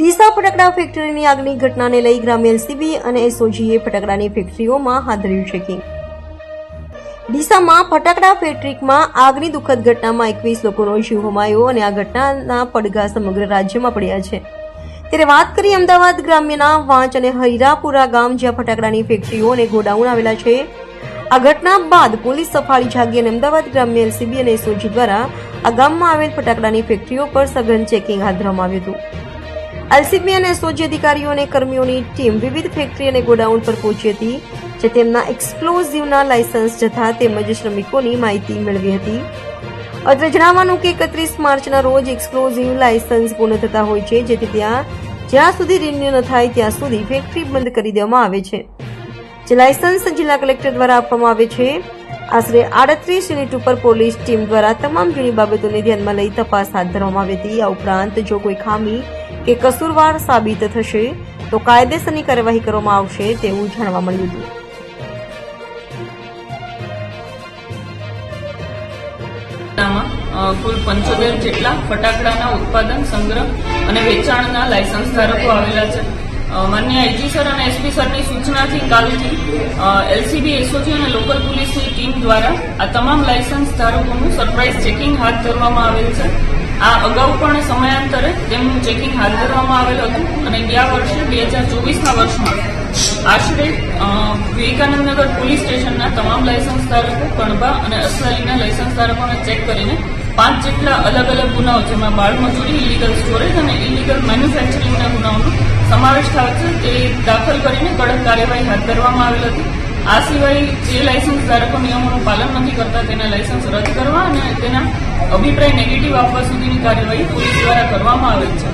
ડીસા ફટાકડા ફેક્ટરીની આગની ઘટનાને લઈ ગ્રામ્ય એલસીબી અને એસઓજીએ ફટાકડાની ફેક્ટરીઓમાં હાથ ધર્યું ચેકિંગ। ડીસામાં ફટાકડા ફેક્ટરીમાં આગની દુઃખદ ઘટનામાં 21 લોકોનો જીવ ગુમાયો અને આ ઘટનાના પડઘા સમગ્ર રાજ્યમાં પડ્યા છે। ત્યારે વાત કરી અમદાવાદ ગ્રામ્યના વાંચ અને હરિરાપુરા ગામ, જ્યાં ફટાકડાની ફેક્ટરીઓ અને ગોડાઉન આવેલા છે। આ ઘટના બાદ પોલીસ સફાળી જાગી અને અમદાવાદ ગ્રામ્ય એલસીબી અને એસઓજી દ્વારા આ ગામમાં આવેલ ફટાકડાની ફેક્ટરીઓ પર સઘન ચેકિંગ હાથ ધરવામાં આવ્યું હતું। એલસીબી અને એસઓજી અધિકારીઓ અને કર્મીઓની ટીમ વિવિધ ફેક્ટરી અને ગોડાઉન પર પહોંચી હતી, જે તેમના એક્સપ્લોઝિવના લાયસન્સ જથ્થા તેમજ શ્રમિકોની માહિતી મેળવી હતી। અત્રે જણાવવાનું કે 31 માર્ચના રોજ એક્સપ્લોઝિવ લાયસન્સ પૂર્ણ થતા હોય છે, જેથી જ્યાં સુધી રિન્યુ ન થાય ત્યાં સુધી ફેક્ટરી બંધ કરી દેવામાં આવે છે, જે લાયસન્સ જિલ્લા કલેક્ટર દ્વારા આપવામાં આવે છે। આશરે 38 યુનિટ ઉપર પોલીસ ટીમ દ્વારા તમામ જૂની બાબતોને ધ્યાનમાં લઈ તપાસ હાથ ધરવામાં આવી હતી। આ ઉપરાંત જો કોઈ ખામી કે કસૂરવાર સાબિત થશે તો કાયદેસરની કાર્યવાહી કરવામાં આવશે તેવું જાણવા મળ્યું હતું। કુલ 75 જેટલા ફટાકડાના ઉત્પાદન, સંગ્રહ અને વેચાણના લાયસન્સ ધારકો આવેલા છે। માન્ય આઈજી સર અને એસપી સરની સૂચનાથી કાલથી એલસીબી, એસઓજી અને લોકલ પોલીસની ટીમ દ્વારા આ તમામ લાયસન્સ ધારકોનું સરપ્રાઇઝ ચેકિંગ હાથ ધરવામાં આવેલ છે। આ અગાઉ પણ સમયાંતરે તેમનું ચેકિંગ હાથ ધરવામાં આવેલ હતું અને ગયા વર્ષે 2024ના વર્ષમાં આશરે વિવેકાનંદનગર પોલીસ સ્ટેશનના તમામ લાયસન્સ ધારકો, કણભા અને અસલાઈના લાયસન્સ ધારકોને ચેક કરીને 5 જેટલા અલગ અલગ ગુનાઓ, જેમાં બાળમજૂરી, ઇલીગલ સ્ટોરેજ અને ઇલીગલ મેન્યુફેક્ચરિંગના ગુનાઓનો સમાવેશ થાય છે, તે દાખલ કરીને કડક કાર્યવાહી હાથ ધરવામાં આવેલ હતી। આ સિવાય જે લાયસન્સ ધારકો નિયમોનું પાલન નથી કરતા તેના લાયસન્સ રદ કરવા અને તેના અભિપ્રાય નેગેટિવ આપવા સુધીની કાર્યવાહી પોલીસ દ્વારા કરવામાં આવેલ છે।